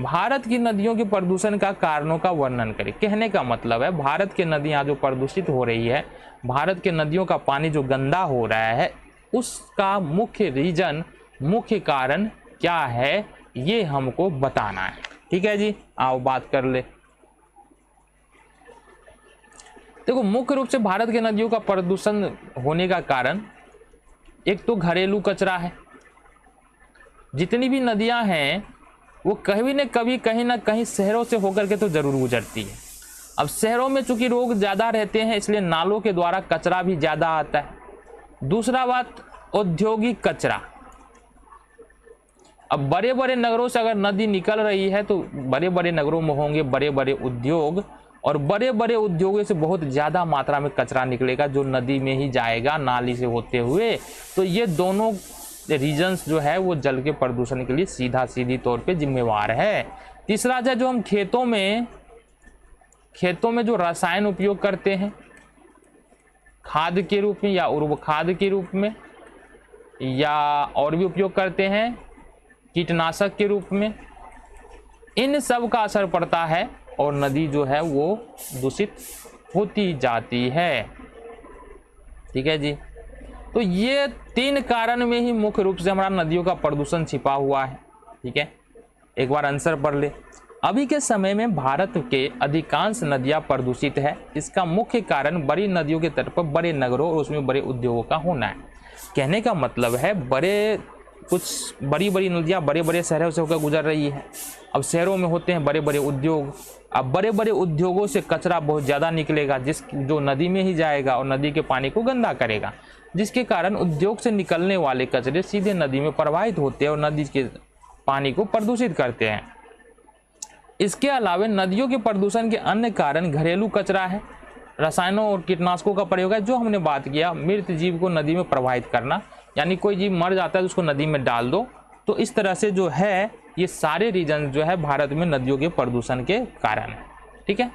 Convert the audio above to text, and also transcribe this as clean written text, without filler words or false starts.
भारत की नदियों के प्रदूषण का कारणों का वर्णन करें। कहने का मतलब है भारत की नदियां जो प्रदूषित हो रही है, भारत के नदियों का पानी जो गंदा हो रहा है, उसका मुख्य रीजन, मुख्य कारण क्या है, ये हमको बताना है। ठीक है जी, आओ बात कर ले। देखो, मुख्य रूप से भारत के नदियों का प्रदूषण होने का कारण एक तो घरेलू कचरा है। जितनी भी नदियां हैं वो कभी न कभी कहीं ना कहीं शहरों से होकर के तो जरूर गुजरती है। अब शहरों में चूंकि लोग ज़्यादा रहते हैं इसलिए नालों के द्वारा कचरा भी ज़्यादा आता है। दूसरा बात, औद्योगिक कचरा। अब बड़े बड़े नगरों से अगर नदी निकल रही है तो बड़े बड़े नगरों में होंगे बड़े बड़े उद्योग, और बड़े बड़े उद्योगों से बहुत ज़्यादा मात्रा में कचरा निकलेगा जो नदी में ही जाएगा नाली से होते हुए। तो ये दोनों रीजन्स जो है वो जल के प्रदूषण के लिए सीधी तौर पे जिम्मेवार है। तीसरा है जो हम खेतों में जो रसायन उपयोग करते हैं खाद के रूप में या उर्वरक खाद के रूप में, या और भी उपयोग करते हैं कीटनाशक के रूप में, इन सब का असर पड़ता है और नदी जो है वो दूषित होती जाती है। ठीक है जी, तो ये 3 कारण में ही मुख्य रूप से हमारा नदियों का प्रदूषण छिपा हुआ है। ठीक है, एक बार आंसर पढ़ ले। अभी के समय में भारत के अधिकांश नदियां प्रदूषित है। इसका मुख्य कारण बड़ी नदियों के तट पर बड़े नगरों और उसमें बड़े उद्योगों का होना है। कहने का मतलब है कुछ बड़ी बड़ी नदियां बड़े बड़े शहरों से होकर गुजर रही है। अब शहरों में होते हैं बड़े बड़े उद्योग। अब बड़े बड़े उद्योगों से कचरा बहुत ज़्यादा निकलेगा जो नदी में ही जाएगा और नदी के पानी को गंदा करेगा, जिसके कारण उद्योग से निकलने वाले कचरे सीधे नदी में प्रवाहित होते हैं और नदी के पानी को प्रदूषित करते हैं। इसके अलावा नदियों के प्रदूषण के अन्य कारण घरेलू कचरा है, रसायनों और कीटनाशकों का प्रयोग है, जो हमने बात किया मृत जीव को नदी में प्रवाहित करना, यानी कोई जीव मर जाता है तो उसको नदी में डाल दो। तो इस तरह से जो है ये सारे रीजन जो है भारत में नदियों के प्रदूषण के कारण है। ठीक है।